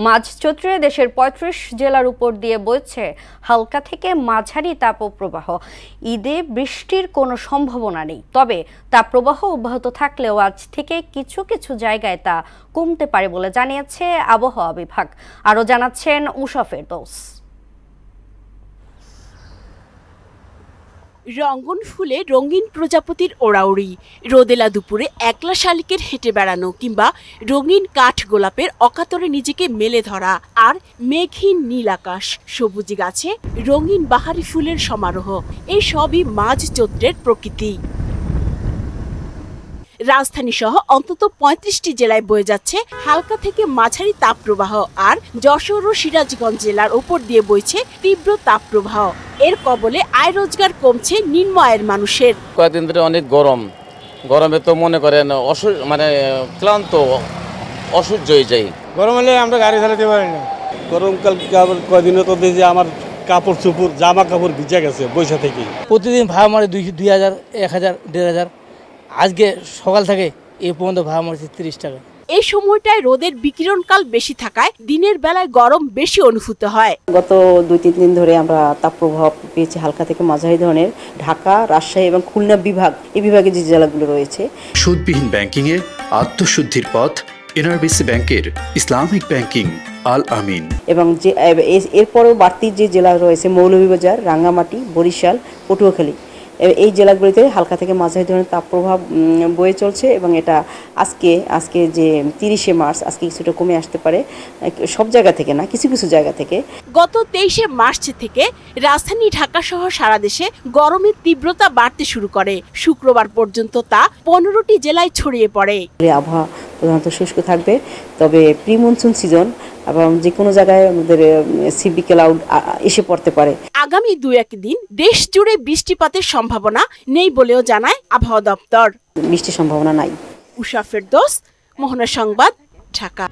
মাঝ চৈত্রে দেশের ৩৫ জেলার উপর দিয়ে বইছে হালকা থেকে মাঝারি তাপপ্রবাহ। ঈদে বৃষ্টির কোনো সম্ভাবনা নেই, তবে তাপপ্রবাহ অব্যাহত থাকলেও আজ থেকে কিছু কিছু জায়গায় তা কমতে পারে বলে জানিয়েছে আবহাওয়া বিভাগ। আরও জানাচ্ছেন উষা ফেরদৌস। রঙ্গন ফুলে রঙিন প্রজাপতির ওড়াউড়ি, রোদেলা দুপুরে একলা শালিকের হেঁটে বেড়ানো কিংবা রঙিন কাঠ গোলাপের অকাতরে নিজেকে মেলে ধরা, আর মেঘহীন নীল আকাশ, সবুজি গাছে রঙিন বাহারি ফুলের সমারোহ, এই সবই মাঝ চৈত্রের প্রকৃতি। রাজধানী সহ অন্তত ৩৫টি জেলায় বয়ে যাচ্ছে হালকা থেকে মাঝারি তাপপ্রবাহ, আর যশোর ও সিরাজগঞ্জ জেলার উপর দিয়ে বইছে তীব্র তাপপ্রবাহ। এর কবলে আয় রোজগার কমছে নিম্ন আয়ের মানুষের। কয়েকদিন ধরে অনেক গরমে তো মনে করেন ক্লান্ত অসহ্য হয়ে যায়। গরম হলে আমরা গাড়ি চালাতে পারি না। গরমকাল কয়েকদিনে তো দেখি আমার কাপড় চোপড় জামা কাপড় ভিজে গেছে বৈশা থেকে। প্রতিদিন ভাড়া মারে ২,০০০, ১,০০০, ১,৫০০। আজকে সকাল থেকে এই পর্যন্ত ভাড়া মারছে ৩০ টাকা। এই সময়টায় রোদের বিকিরণকাল বেশি থাকায় দিনের বেলায় গরম বেশি অনুভূত হয়। গত ২-৩ দিন ধরে আমরা তাপপ্রবাহ পেয়েছি হালকা থেকে মাঝারি ধরনের। ঢাকা, রাজশাহী এবং খুলনা বিভাগ, এই বিভাগে যে জেলাগুলো রয়েছে। সুদবিহীন ব্যাংকিংয়ে আত্মশুদ্ধির পথ এনআরবিসি ব্যাংকের ইসলামিক ব্যাংকিং আল আমিন। এবং যে এরপরেও বাড়তি যে জেলা রয়েছে মৌলভীবাজার, রাঙ্গামাটি, বরিশাল, পটুয়াখালী, এই জেলাগুলিতে হালকা থেকে মাঝারি ধরনের তাপপ্রবাহ বয়ে চলছে এবং এটা আজকে যে ৩০শে মার্চ আজকে কিছুটা কমে আসতে পারে, সব জায়গা থেকে না, কিছু কিছু জায়গা থেকে। গত ২৩শে মার্চ থেকে রাজধানী ঢাকা সহ সারা দেশে গরমের তীব্রতা বাড়তে শুরু করে। শুক্রবার পর্যন্ত তা ১৫টি জেলায় ছড়িয়ে পড়ে। আবহাওয়া প্রধানত শুষ্ক থাকবে, তবে প্রি মনসুন সিজন এবং যে কোনো জায়গায় আমাদের সিবি ক্লাউড এসে পড়তে পারে। আগামী ২-১ দিন দেশ জুড়ে বৃষ্টিপাতের সম্ভাবনা নেই বলেও জানায় আবহাওয়া দপ্তর। বৃষ্টির সম্ভাবনা নাই। উষা ফেরদৌস, মোহনা সংবাদ, ঢাকা।